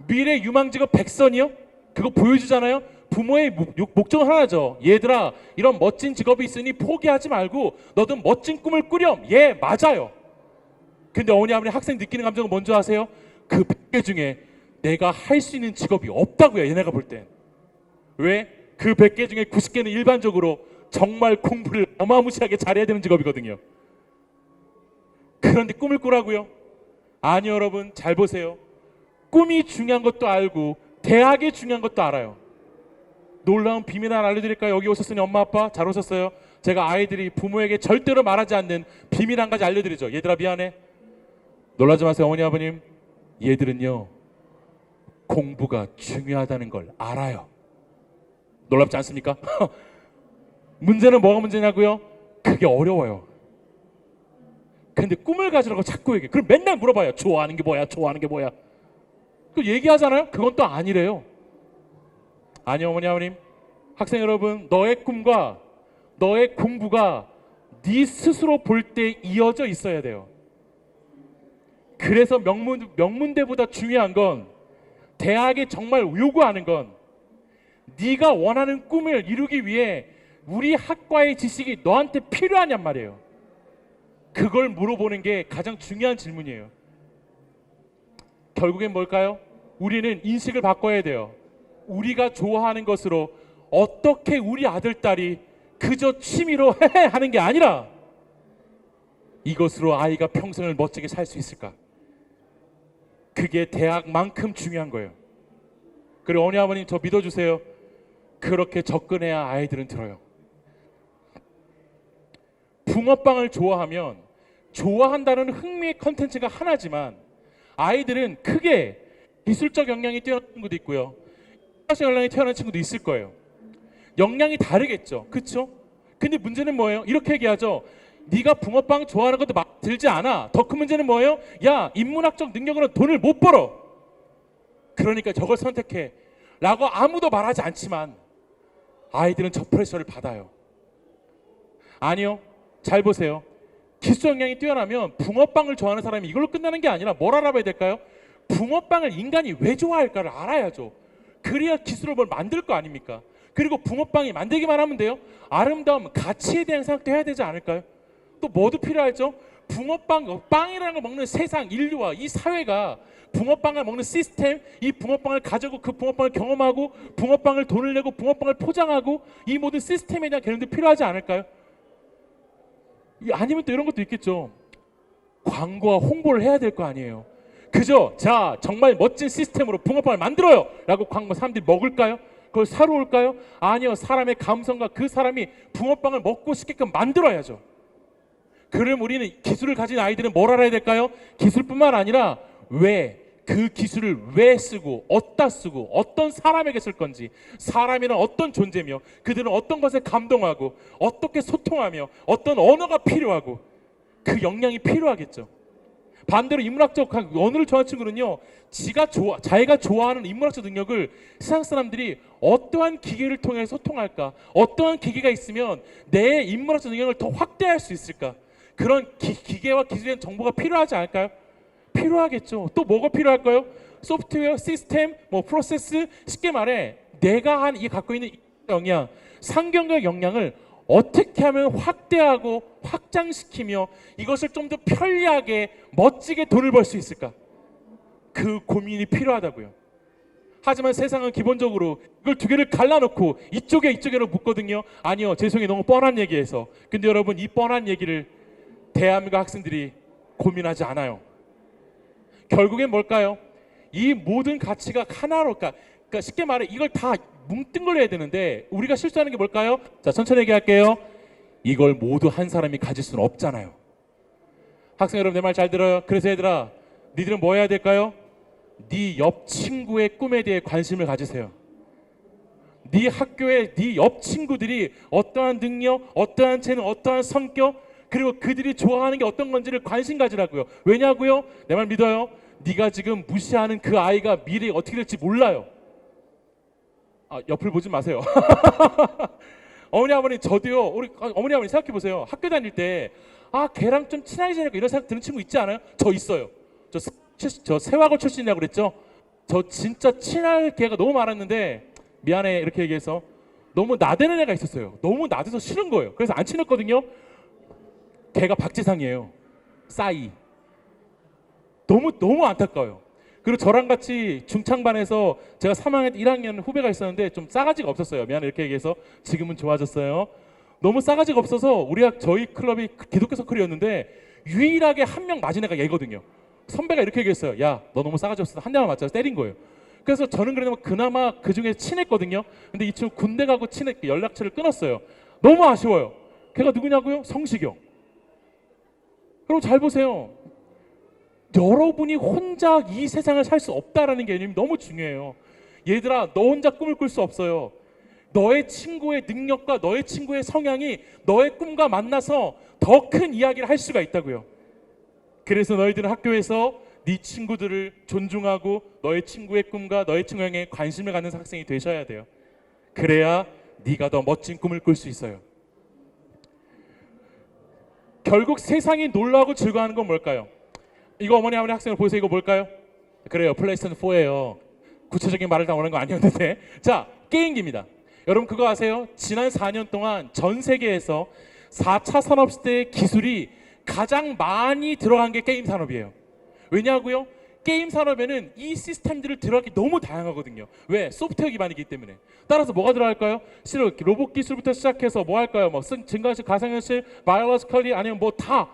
미래 유망 직업 100선이요? 그거 보여주잖아요. 부모의 목적은 하나죠. 얘들아 이런 멋진 직업이 있으니 포기하지 말고 너도 멋진 꿈을 꾸렴. 예 맞아요. 근데 어머니 아버지 학생 느끼는 감정은 뭔지 아세요? 그 100개 중에 내가 할 수 있는 직업이 없다고요. 얘네가 볼 땐. 왜? 그 100개 중에 90개는 일반적으로 정말 공부를 어마무시하게 잘해야 되는 직업이거든요. 그런데 꿈을 꾸라고요? 아니요 여러분 잘 보세요. 꿈이 중요한 것도 알고 대학이 중요한 것도 알아요. 놀라운 비밀 하나 알려드릴까요? 여기 오셨으니 엄마 아빠 잘 오셨어요. 제가 아이들이 부모에게 절대로 말하지 않는 비밀 한 가지 알려드리죠. 얘들아 미안해. 놀라지 마세요 어머니 아버님. 얘들은요 공부가 중요하다는 걸 알아요. 놀랍지 않습니까? 문제는 뭐가 문제냐고요? 그게 어려워요. 근데 꿈을 가지라고 자꾸 얘기해. 그럼 맨날 물어봐요. 좋아하는 게 뭐야? 좋아하는 게 뭐야? 그 얘기하잖아요. 그건 또 아니래요. 아니요 어머니 아버님. 학생 여러분 너의 꿈과 너의 공부가 네 스스로 볼 때 이어져 있어야 돼요. 그래서 명문대보다 중요한 건 대학이 정말 요구하는 건 네가 원하는 꿈을 이루기 위해 우리 학과의 지식이 너한테 필요하냔 말이에요. 그걸 물어보는 게 가장 중요한 질문이에요. 결국엔 뭘까요? 우리는 인식을 바꿔야 돼요. 우리가 좋아하는 것으로 어떻게 우리 아들 딸이 그저 취미로 하는 게 아니라 이것으로 아이가 평생을 멋지게 살 수 있을까? 그게 대학만큼 중요한 거예요. 그리고 어머니 아버님 저 믿어주세요. 그렇게 접근해야 아이들은 들어요. 붕어빵을 좋아하면 좋아한다는 흥미의 컨텐츠가 하나지만 아이들은 크게 기술적 역량이 뛰어난 친구도 있고요. 학습 역량이 뛰어난 친구도 있을 거예요. 역량이 다르겠죠. 그렇죠? 근데 문제는 뭐예요? 이렇게 얘기하죠. 네가 붕어빵 좋아하는 것도 막 들지 않아. 더 큰 문제는 뭐예요? 야 인문학적 능력으로 돈을 못 벌어. 그러니까 저걸 선택해 라고 아무도 말하지 않지만 아이들은 저 프레셔를 받아요. 아니요. 잘 보세요. 기술 역량이 뛰어나면 붕어빵을 좋아하는 사람이 이걸로 끝나는 게 아니라 뭘 알아봐야 될까요? 붕어빵을 인간이 왜 좋아할까를 알아야죠. 그래야 기술을 뭘 만들 거 아닙니까? 그리고 붕어빵이 만들기만 하면 돼요? 아름다움, 가치에 대한 생각도 해야 되지 않을까요? 또 뭐도 필요하죠? 붕어빵, 빵이라는 걸 먹는 세상, 인류와 이 사회가 붕어빵을 먹는 시스템, 이 붕어빵을 가지고 그 붕어빵을 경험하고 붕어빵을 돈을 내고 붕어빵을 포장하고 이 모든 시스템에 대한 개념도 필요하지 않을까요? 아니면 또 이런 것도 있겠죠. 광고와 홍보를 해야 될 거 아니에요. 그죠? 자, 정말 멋진 시스템으로 붕어빵을 만들어요 라고 광고 사람들이 먹을까요? 그걸 사러 올까요? 아니요. 사람의 감성과 그 사람이 붕어빵을 먹고 싶게끔 만들어야죠. 그럼 우리는 기술을 가진 아이들은 뭘 알아야 될까요? 기술뿐만 아니라 왜, 그 기술을 왜 쓰고 어디다 쓰고 어떤 사람에게 쓸 건지, 사람이란 어떤 존재며 그들은 어떤 것에 감동하고 어떻게 소통하며 어떤 언어가 필요하고 그 역량이 필요하겠죠. 반대로 인문학적 언어를 좋아하는 친구는요, 자기가 좋아하는 인문학적 능력을 세상 사람들이 어떠한 기계를 통해 소통할까, 어떠한 기계가 있으면 내 인문학적 능력을 더 확대할 수 있을까, 그런 기계와 기술에 대한 정보가 필요하지 않을까요? 필요하겠죠. 또 뭐가 필요할까요? 소프트웨어, 시스템, 프로세스, 쉽게 말해 내가 갖고 있는 역량, 상경적 역량을 어떻게 하면 확대하고 확장시키며 이것을 좀 더 편리하게 멋지게 돈을 벌 수 있을까? 그 고민이 필요하다고요. 하지만 세상은 기본적으로 이걸 두 개를 갈라놓고 이쪽에로 묻거든요. 아니요, 죄송해요, 너무 뻔한 얘기해서. 근데 여러분, 이 뻔한 얘기를 대한민국 학생들이 고민하지 않아요. 결국엔 뭘까요? 이 모든 가치가 하나로, 그러니까 쉽게 말해 이걸 다 뭉뚱그려야 되는데 우리가 실수하는 게 뭘까요? 자, 천천히 얘기할게요. 이걸 모두 한 사람이 가질 수는 없잖아요. 학생 여러분, 내 말 잘 들어요. 그래서 얘들아, 니들은 뭐 해야 될까요? 네 옆 친구의 꿈에 대해 관심을 가지세요. 네 학교의 네 옆 친구들이 어떠한 능력, 어떠한 재능, 어떠한 성격, 그리고 그들이 좋아하는 게 어떤 건지를 관심 가지라고요. 왜냐고요? 내 말 믿어요. 네가 지금 무시하는 그 아이가 미래에 어떻게 될지 몰라요. 옆을 보지 마세요. 어머니 아버님, 저도요. 우리 어머니 아버님 생각해 보세요. 학교 다닐 때 걔랑 좀 친하게 지내고 이런 생각 드는 친구 있지 않아요? 저 있어요. 저 세화고 출신이라고 그랬죠. 저 진짜 친할 기회가 너무 많았는데 미안해 이렇게 얘기해서 너무 나대는 애가 있었어요. 너무 나대서 싫은 거예요. 그래서 안 친했거든요. 걔가 박지상이에요. 싸이. 너무 안타까워요. 그리고 저랑 같이 중창반에서 제가 3학년 1학년 후배가 있었는데 좀 싸가지가 없었어요. 미안해 이렇게 얘기해서. 지금은 좋아졌어요. 너무 싸가지가 없어서 저희 클럽이 기독교 서클이었는데 유일하게 한 명 맞은 애가 얘거든요. 선배가 이렇게 얘기했어요. 야, 너 너무 싸가지 없어서 한 대만 맞자고 때린 거예요. 그래서 저는 그나마 그 중에 친했거든요. 근데 이 친구 군대 가고 연락처를 끊었어요. 너무 아쉬워요. 걔가 누구냐고요? 성시경. 여러분 잘 보세요. 여러분이 혼자 이 세상을 살 수 없다라는 개념이 너무 중요해요. 얘들아, 너 혼자 꿈을 꿀 수 없어요. 너의 친구의 능력과 너의 친구의 성향이 너의 꿈과 만나서 더 큰 이야기를 할 수가 있다고요. 그래서 너희들은 학교에서 네 친구들을 존중하고 너의 친구의 꿈과 너의 친구에 관심을 갖는 학생이 되셔야 돼요. 그래야 네가 더 멋진 꿈을 꿀 수 있어요. 결국 세상이 놀라고 즐거워하는 건 뭘까요? 이거 어머니 아버지 학생을 보세요. 이거 뭘까요? 그래요, 플레이스테이션 4예요. 구체적인 말을 다 원하는 거 아니었는데. 자, 게임기입니다. 여러분 그거 아세요? 지난 4년 동안 전 세계에서 4차 산업시대의 기술이 가장 많이 들어간 게 게임 산업이에요. 왜냐고요? 게임 산업에는 이 시스템들을 들어가기 너무 다양하거든요. 왜? 소프트웨어 기반이기 때문에. 따라서 뭐가 들어갈까요? 실은 로봇 기술부터 시작해서 뭐 할까요? 증강현실, 가상현실, 바이올로지컬리, 아니면 다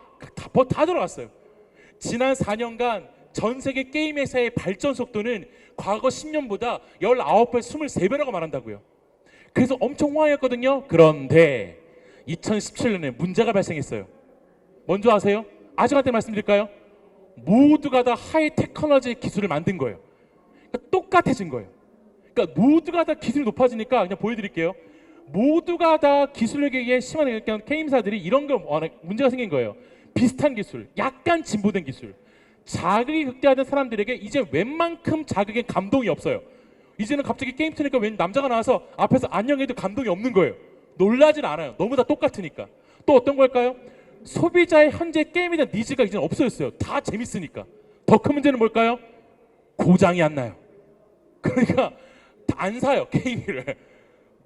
들어갔어요. 지난 4년간 전 세계 게임 회사의 발전 속도는 과거 10년보다 19배, 23배라고 말한다고요. 그래서 엄청 호황이었거든요. 그런데 2017년에 문제가 발생했어요. 뭔지 아세요? 아직한테 말씀드릴까요? 모두가 다 하이 테크놀로지 기술을 만든 거예요. 그러니까 똑같아진 거예요. 그러니까 모두가 다 기술이 높아지니까 그냥 보여드릴게요. 모두가 다 기술력에 심한 게임사들이 이런 거 문제가 생긴 거예요. 비슷한 기술, 약간 진보된 기술. 자극이 극대화된 사람들에게 이제 웬만큼 자극에 감동이 없어요. 이제는 갑자기 게임 트니까 웬 남자가 나와서 앞에서 안녕해도 감동이 없는 거예요. 놀라진 않아요. 너무 다 똑같으니까. 또 어떤 걸까요? 소비자의 현재 게임에 대한 니즈가 이제 없어졌어요. 다 재밌으니까. 더 큰 문제는 뭘까요? 고장이 안 나요. 그러니까 안 사요, 게임기를.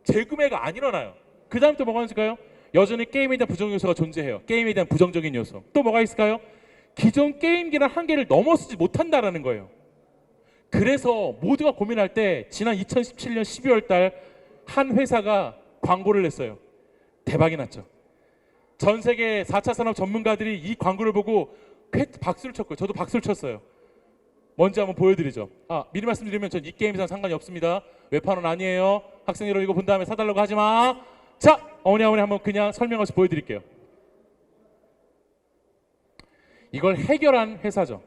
재구매가 안 일어나요. 그 다음 또 뭐가 있을까요? 여전히 게임에 대한 부정 요소가 존재해요. 게임에 대한 부정적인 요소. 또 뭐가 있을까요? 기존 게임기란 한계를 넘어서지 못한다라는 거예요. 그래서 모두가 고민할 때 지난 2017년 12월 달 한 회사가 광고를 냈어요. 대박이 났죠. 전 세계 4차 산업 전문가들이 이 광고를 보고 박수를 쳤고요. 저도 박수를 쳤어요. 뭔지 한번 보여드리죠. 미리 말씀드리면 전 이 게임이랑 상관이 없습니다. 웹판은 아니에요. 학생 여러분 이거 본 다음에 사달라고 하지 마. 자, 어머니 한번 그냥 설명해서 보여드릴게요. 이걸 해결한 회사죠.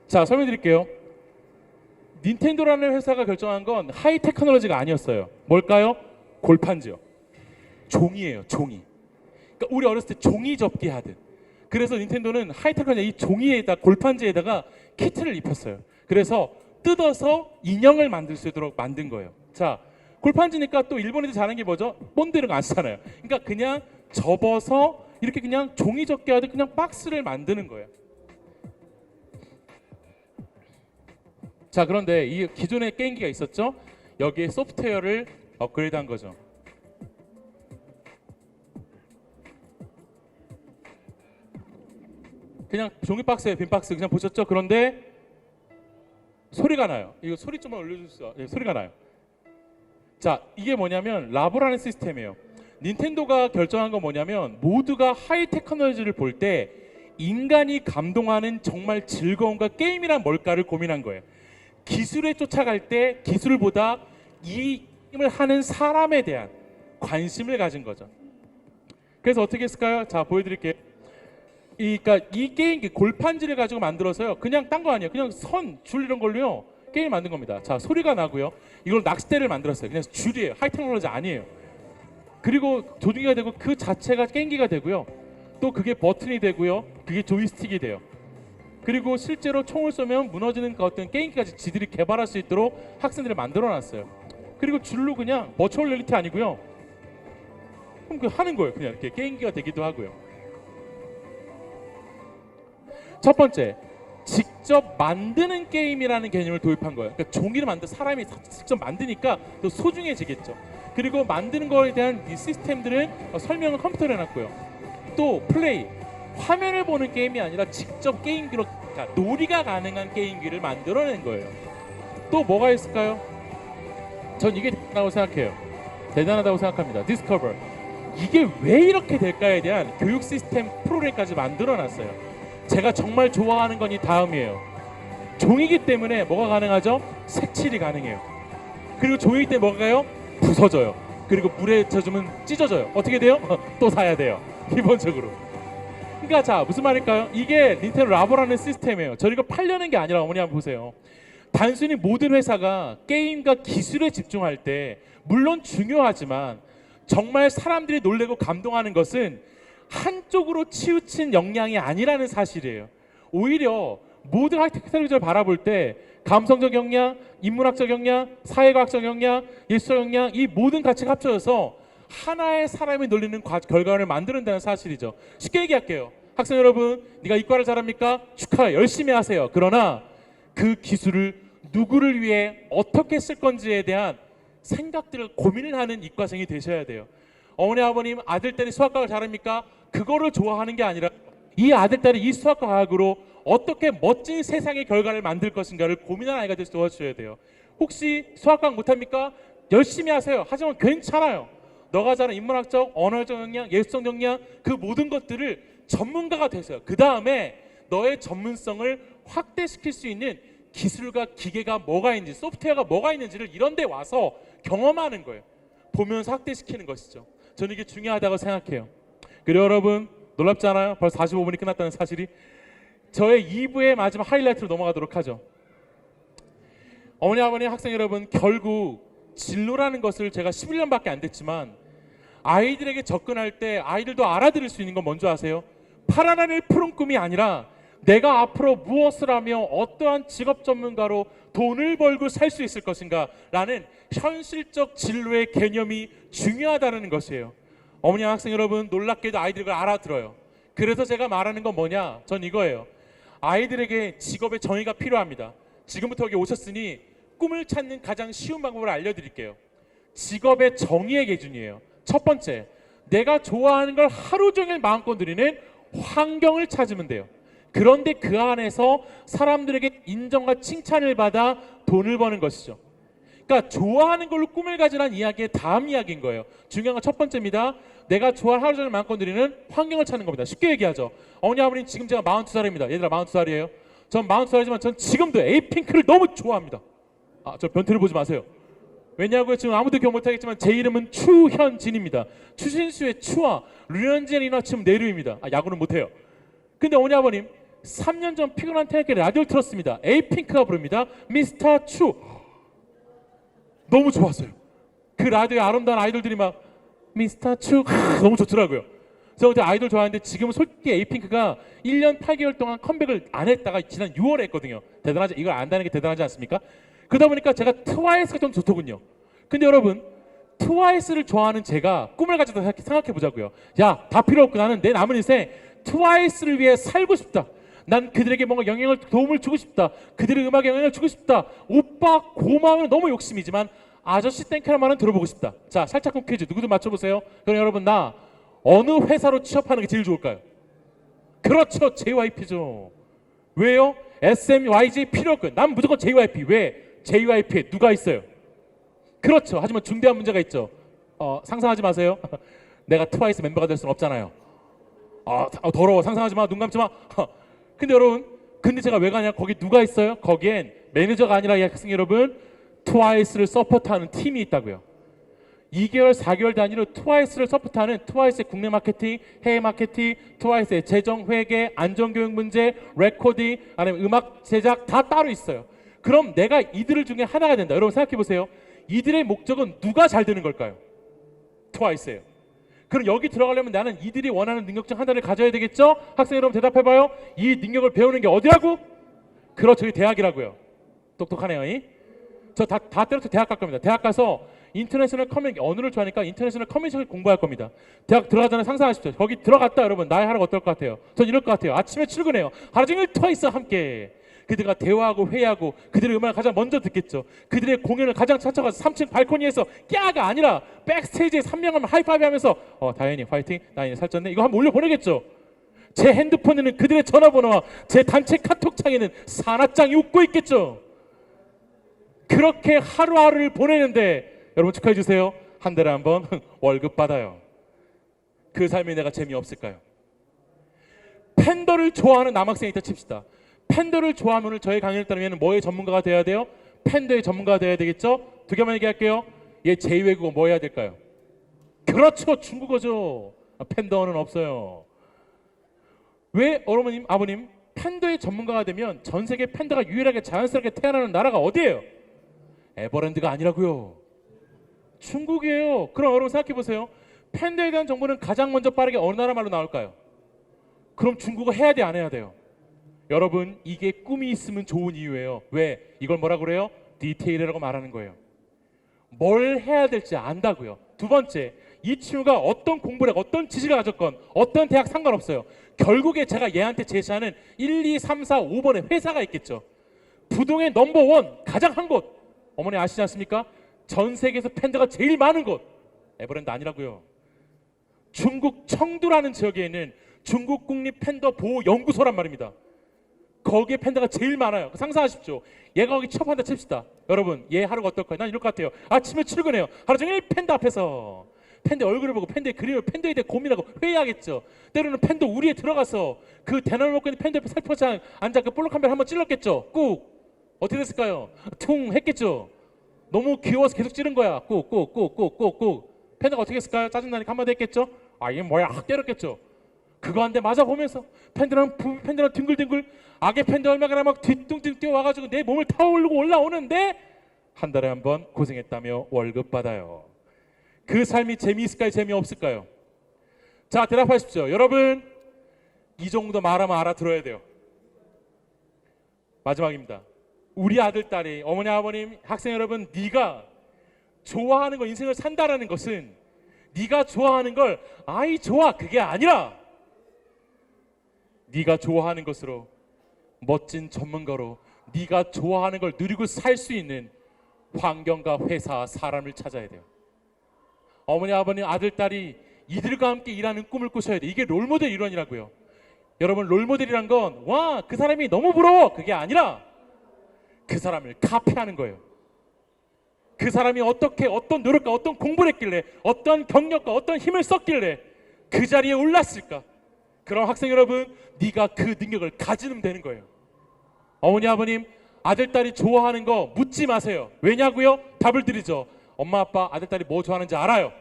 자, 설명드릴게요. 닌텐도라는 회사가 결정한 건 하이 테크놀로지가 아니었어요. 뭘까요? 골판지요. 종이에요, 종이. 그러니까 우리 어렸을 때 종이 접기 하듯. 그래서 닌텐도는 하이 테크놀로지 이 종이에다 골판지에다가 키트를 입혔어요. 그래서 뜯어서 인형을 만들 수 있도록 만든 거예요. 자, 골판지니까 또 일본 애들 잘하는 게 뭐죠? 본드 이런 거 안 쓰잖아요. 그러니까 그냥 접어서 이렇게 그냥 종이 접기 하듯 그냥 박스를 만드는 거예요. 자, 그런데 이 기존에 게임기가 있었죠? 여기에 소프트웨어를 업그레이드한 거죠. 그냥 종이 박스에 빈 박스 그냥 보셨죠? 그런데 소리가 나요. 이거 소리 좀만 올려주세요. 네, 소리가 나요. 자, 이게 뭐냐면 라보라는 시스템이에요. 닌텐도가 결정한 건 뭐냐면 모두가 하이 테크놀로지를 볼 때 인간이 감동하는 정말 즐거움과 게임이란 뭘까를 고민한 거예요. 기술에 쫓아갈 때 기술보다 이 게임을 하는 사람에 대한 관심을 가진 거죠. 그래서 어떻게 했을까요? 자, 보여드릴게요. 그러니까 이 게임기 골판지를 가지고 만들어서요. 그냥 딴 거 아니에요. 그냥 선, 줄 이런 걸로요. 게임 만든 겁니다. 자, 소리가 나고요. 이걸 낚싯대를 만들었어요. 그냥 줄이에요. 하이 테크놀로지 아니에요. 그리고 조종기가 되고 그 자체가 게임기가 되고요. 또 그게 버튼이 되고요. 그게 조이스틱이 돼요. 그리고 실제로 총을 쏘면 무너지는 그 어떤 게임기까지 지들이 개발할 수 있도록 학생들이 만들어놨어요. 그리고 줄로 그냥 버추얼 리얼리티 아니고요. 그럼 그 하는 거예요. 그냥 이렇게 게임기가 되기도 하고요. 첫 번째, 직접 만드는 게임이라는 개념을 도입한 거예요. 그러니까 종이를 만든 사람이 직접 만드니까 더 소중해지겠죠. 그리고 만드는 거에 대한 이 시스템들은 설명을 컴퓨터로 해놨고요. 또 플레이, 화면을 보는 게임이 아니라 직접 게임기로 그러니까 놀이가 가능한 게임기를 만들어낸 거예요. 또 뭐가 있을까요? 전 이게 대단하다고 생각해요. 대단하다고 생각합니다. 디스커버. 이게 왜 이렇게 될까에 대한 교육 시스템 프로그램까지 만들어놨어요. 제가 정말 좋아하는 건 이 다음이에요. 종이기 때문에 뭐가 가능하죠? 색칠이 가능해요. 그리고 종이기 때문에 뭐가요? 부서져요. 그리고 물에 젖으면 찢어져요. 어떻게 돼요? 또 사야 돼요. 기본적으로. 그러니까 자, 무슨 말일까요? 이게 닌텐도 라보라는 시스템이에요. 저희가 팔려는 게 아니라 어머니 한번 보세요. 단순히 모든 회사가 게임과 기술에 집중할 때 물론 중요하지만 정말 사람들이 놀래고 감동하는 것은 한쪽으로 치우친 역량이 아니라는 사실이에요. 오히려 모든 하이테크 텔레비전을 바라볼 때 감성적 역량, 인문학적 역량, 사회과학적 역량, 예술적 역량 이 모든 가치가 합쳐져서 하나의 사람이 놀리는 결과를 만드는다는 사실이죠. 쉽게 얘기할게요. 학생 여러분, 네가 이과를 잘합니까? 축하해, 열심히 하세요. 그러나 그 기술을 누구를 위해 어떻게 쓸 건지에 대한 생각들을 고민을 하는 이과생이 되셔야 돼요. 어머니 아버님 아들 딸이 수학과를 잘합니까? 그거를 좋아하는 게 아니라 이 아들 딸이 이 수학과 과학으로 어떻게 멋진 세상의 결과를 만들 것인가를 고민하는 아이가 돼서 도와주셔야 돼요. 혹시 수학과 못합니까? 열심히 하세요. 하지만 괜찮아요. 너가 잘하는 인문학적, 언어적 역량, 예술적 역량 그 모든 것들을 전문가가 되세요. 그 다음에 너의 전문성을 확대시킬 수 있는 기술과 기계가 뭐가 있는지, 소프트웨어가 뭐가 있는지를 이런 데 와서 경험하는 거예요. 보면서 확대시키는 것이죠. 저는 이게 중요하다고 생각해요. 그리고 여러분 놀랍지 않아요? 벌써 45분이 끝났다는 사실이. 저의 2부의 마지막 하이라이트로 넘어가도록 하죠. 어머니 아버님 학생 여러분, 결국 진로라는 것을 제가 11년밖에 안 됐지만 아이들에게 접근할 때 아이들도 알아들을 수 있는 건 뭔지 아세요? 파란하늘 푸른 꿈이 아니라 내가 앞으로 무엇을 하며 어떠한 직업 전문가로 돈을 벌고 살 수 있을 것인가 라는 현실적 진로의 개념이 중요하다는 것이에요. 어머니 학생 여러분, 놀랍게도 아이들이 그걸 알아들어요. 그래서 제가 말하는 건 뭐냐? 전 이거예요. 아이들에게 직업의 정의가 필요합니다. 지금부터 여기 오셨으니 꿈을 찾는 가장 쉬운 방법을 알려드릴게요. 직업의 정의의 기준이에요. 첫 번째, 내가 좋아하는 걸 하루 종일 마음껏 누리는 환경을 찾으면 돼요. 그런데 그 안에서 사람들에게 인정과 칭찬을 받아 돈을 버는 것이죠. 그러니까 좋아하는 걸로 꿈을 가지라는 이야기의 다음 이야기인 거예요. 중요한 건 첫 번째입니다. 내가 좋아하는 하루 종일 마음껏 누리는 환경을 찾는 겁니다. 쉽게 얘기하죠. 어머니 아버님, 지금 제가 42살입니다. 얘들아 42살이에요. 전 42살이지만 전 지금도 에이핑크를 너무 좋아합니다. 저 변태를 보지 마세요. 왜냐고요? 지금 아무도 기억 못하겠지만 제 이름은 추현진입니다. 추신수의 추와 류현진이 맞추면 내류입니다. 야구는 못해요. 근데 어머니 아버님, 3년 전 피곤한 태양께 라디오를 틀었습니다. 에이핑크가 부릅니다. 미스터 추. 너무 좋았어요. 그 라디오에 아름다운 아이돌들이 막 미스터 추 너무 좋더라고요. 그래서 그때 아이돌 좋아하는데 지금은 솔직히 에이핑크가 1년 8개월 동안 컴백을 안 했다가 지난 6월에 했거든요. 대단하지? 이걸 안다는 게 대단하지 않습니까? 그러다 보니까 제가 트와이스가 좀 좋더군요. 근데 여러분, 트와이스를 좋아하는 제가 꿈을 가져다 생각해 보자고요. 야, 다 필요 없고 나는 내 남은 인생 트와이스를 위해 살고 싶다. 난 그들에게 뭔가 영향을, 도움을 주고 싶다. 그들의 음악에 영향을 주고 싶다. 오빠 고마우면 너무 욕심이지만 아저씨 땡큐란 말은 들어보고 싶다. 자, 살짝쿵 퀴즈 누구도 맞춰보세요. 그럼 여러분, 나 어느 회사로 취업하는 게 제일 좋을까요? 그렇죠, JYP죠. 왜요? SMYJ 필요 없고요. 난 무조건 JYP. 왜? JYP에 누가 있어요? 그렇죠. 하지만 중대한 문제가 있죠. 상상하지 마세요. 내가 트와이스 멤버가 될 수는 없잖아요. 더러워. 상상하지 마. 눈 감지 마. 근데 여러분, 근데 제가 왜 가냐? 거기 누가 있어요? 거기엔 매니저가 아니라 학생 여러분, 트와이스를 서포트하는 팀이 있다고요. 2개월, 4개월 단위로 트와이스를 서포트하는 트와이스의 국내 마케팅, 해외 마케팅, 트와이스의 재정, 회계, 안전교육 문제, 레코딩, 아니면 음악 제작 다 따로 있어요. 그럼 내가 이들 중에 하나가 된다. 여러분 생각해 보세요. 이들의 목적은 누가 잘 되는 걸까요? 트와이스예요. 그럼 여기 들어가려면 나는 이들이 원하는 능력 중 하나를 가져야 되겠죠? 학생 여러분 대답해봐요. 이 능력을 배우는 게 어디라고? 그렇죠, 대학이라고요. 똑똑하네요. 저 다 때려서 대학 갈 겁니다. 대학 가서 인터내셔널 커뮤니케이션, 언어를 좋아하니까 인터내셔널 커뮤니케이션을 공부할 겁니다. 대학 들어가잖아요. 상상하십시오. 거기 들어갔다 여러분, 나의 하루가 어떨 것 같아요? 전 이럴 것 같아요. 아침에 출근해요. 하루 종일 트와이스와 함께 그들과 대화하고 회의하고 그들의 음악을 가장 먼저 듣겠죠. 그들의 공연을 가장 찾아가서 3층 발코니에서 깨아가 아니라 백스테이지에 3명하면 하이파이브 하면서 다현이 파이팅, 나인이 살쪘네, 이거 한번 올려보내겠죠. 제 핸드폰에는 그들의 전화번호와 제 단체 카톡창에는 산화장이 웃고 있겠죠. 그렇게 하루하루를 보내는데 여러분 축하해 주세요. 한 달에 한 번 월급 받아요. 그 삶이 내가 재미없을까요? 팬더를 좋아하는 남학생이 있다 칩시다. 팬더를 좋아하면 저희 강의를 따르면 뭐의 전문가가 돼야 돼요? 팬더의 전문가가 돼야 되겠죠? 두 개만 얘기할게요. 얘 제2외국어 뭐 해야 될까요? 그렇죠, 중국어죠. 팬더는 없어요. 왜 어머님, 아버님, 팬더의 전문가가 되면 전 세계 팬더가 유일하게 자연스럽게 태어나는 나라가 어디예요? 에버랜드가 아니라고요. 중국이에요. 그럼 여러분 생각해 보세요. 팬더에 대한 정보는 가장 먼저 빠르게 어느 나라 말로 나올까요? 그럼 중국어 해야 돼, 안 해야 돼요? 여러분, 이게 꿈이 있으면 좋은 이유예요. 왜? 이걸 뭐라 그래요? 디테일이라고 말하는 거예요. 뭘 해야 될지 안다고요. 두 번째, 이 친구가 어떤 공부를 하고 어떤 지식을 가졌건 어떤 대학 상관없어요. 결국에 제가 얘한테 제시하는 1, 2, 3, 4, 5번의 회사가 있겠죠. 부동의 넘버원 가장 한 곳, 어머니 아시지 않습니까? 전 세계에서 팬더가 제일 많은 곳, 에버랜드 아니라고요. 중국 청두라는 지역에 있는 중국 국립 팬더 보호 연구소란 말입니다. 거기에 팬더가 제일 많아요. 상상하십시오. 얘가 거기 취업한다 칩시다. 여러분, 얘 하루가 어떨까요? 난 이럴 것 같아요. 아침에 출근해요. 하루 종일 팬더 앞에서 팬더 얼굴을 보고 팬더의 그림을, 팬더에 대해 고민하고 회의하겠죠. 때로는 팬더 우리에 들어가서 그 대나무 먹고 있는 팬더 옆에 살포시 앉아 그 볼록 카메라 한번 찔렀겠죠. 꾹. 어떻게 됐을까요? 퉁 했겠죠. 너무 귀여워서 계속 찌른 거야. 꾹. 팬더가 어떻게 했을까요? 짜증나니까 한마디 했겠죠. 이게 뭐야? 확 때렸겠죠. 그거 한 대 맞아 보면서 팬더랑 뒹굴뒹굴, 악의 팬더 얼마나 막 뒤뚱뚱 뛰어와가지고 내 몸을 타오르고 올라오는데 한 달에 한 번 고생했다며 월급 받아요. 그 삶이 재미있을까요? 재미없을까요? 자, 대답하십시오. 여러분, 이 정도 말하면 알아들어야 돼요. 마지막입니다. 우리 아들, 딸이, 어머니, 아버님, 학생 여러분, 네가 좋아하는 거 인생을 산다라는 것은 네가 좋아하는 걸 아이 좋아 그게 아니라 네가 좋아하는 것으로 멋진 전문가로 네가 좋아하는 걸 누리고 살 수 있는 환경과 회사, 사람을 찾아야 돼요. 어머니, 아버님, 아들, 딸이 이들과 함께 일하는 꿈을 꾸셔야 돼. 이게 롤모델 이론이라고요. 여러분, 롤모델이란 건 와, 그 사람이 너무 부러워 그게 아니라 그 사람을 카피하는 거예요. 그 사람이 어떻게 어떤 노력과 어떤 공부를 했길래 어떤 경력과 어떤 힘을 썼길래 그 자리에 올랐을까. 그럼 학생 여러분, 네가 그 능력을 가지면 되는 거예요. 어머니, 아버님, 아들, 딸이 좋아하는 거 묻지 마세요. 왜냐고요? 답을 드리죠. 엄마, 아빠, 아들, 딸이 뭐 좋아하는지 알아요.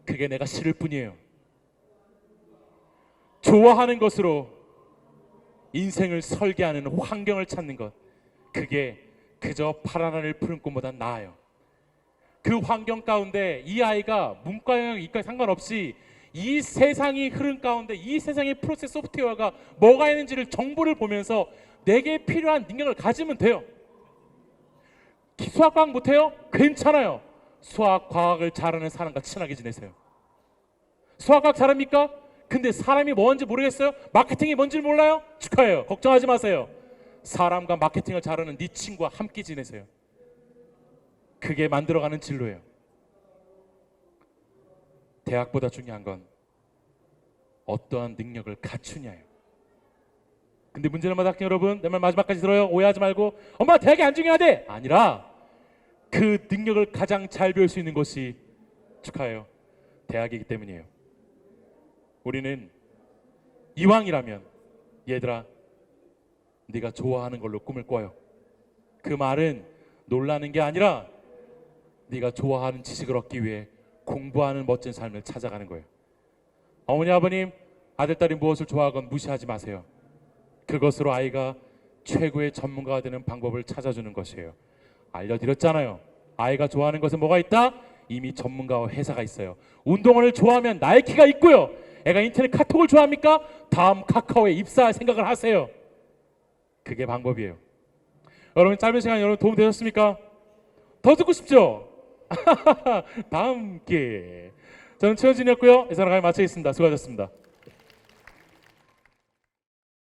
그게 내가 싫을 뿐이에요. 좋아하는 것으로 인생을 설계하는 환경을 찾는 것, 그게 그저 파란 하늘 푸른 꿈보다 나아요. 그 환경 가운데 이 아이가 문과 영역, 이과 상관없이 이 세상이 흐름 가운데 이 세상의 프로세스 소프트웨어가 뭐가 있는지를 정보를 보면서 내게 필요한 능력을 가지면 돼요. 수학 과학 못해요? 괜찮아요. 수학 과학을 잘하는 사람과 친하게 지내세요. 수학 과학 잘합니까? 근데 사람이 뭔지 모르겠어요? 마케팅이 뭔지 몰라요? 축하해요. 걱정하지 마세요. 사람과 마케팅을 잘하는 네 친구와 함께 지내세요. 그게 만들어가는 진로예요. 대학보다 중요한 건 어떠한 능력을 갖추냐예요. 근데 문제는 뭐다 학생 여러분, 내 말 마지막까지 들어요. 오해하지 말고 엄마 대학이 안 중요하대 아니라 그 능력을 가장 잘 배울 수 있는 것이 축하해요. 대학이기 때문이에요. 우리는 이왕이라면 얘들아 네가 좋아하는 걸로 꿈을 꿔요. 그 말은 놀라는 게 아니라 네가 좋아하는 지식을 얻기 위해 공부하는 멋진 삶을 찾아가는 거예요. 어머니, 아버님, 아들, 딸이 무엇을 좋아하건 무시하지 마세요. 그것으로 아이가 최고의 전문가가 되는 방법을 찾아주는 것이에요. 알려드렸잖아요. 아이가 좋아하는 것은 뭐가 있다? 이미 전문가와 회사가 있어요. 운동을 좋아하면 나이키가 있고요. 애가 인터넷 카톡을 좋아합니까? 다음 카카오에 입사할 생각을 하세요. 그게 방법이에요. 여러분, 짧은 시간 여러분 도움 되셨습니까? 더 듣고 싶죠? 다음 기회에. 저는 최현진이었고요. 이사람 강의 마치겠습니다. 수고하셨습니다.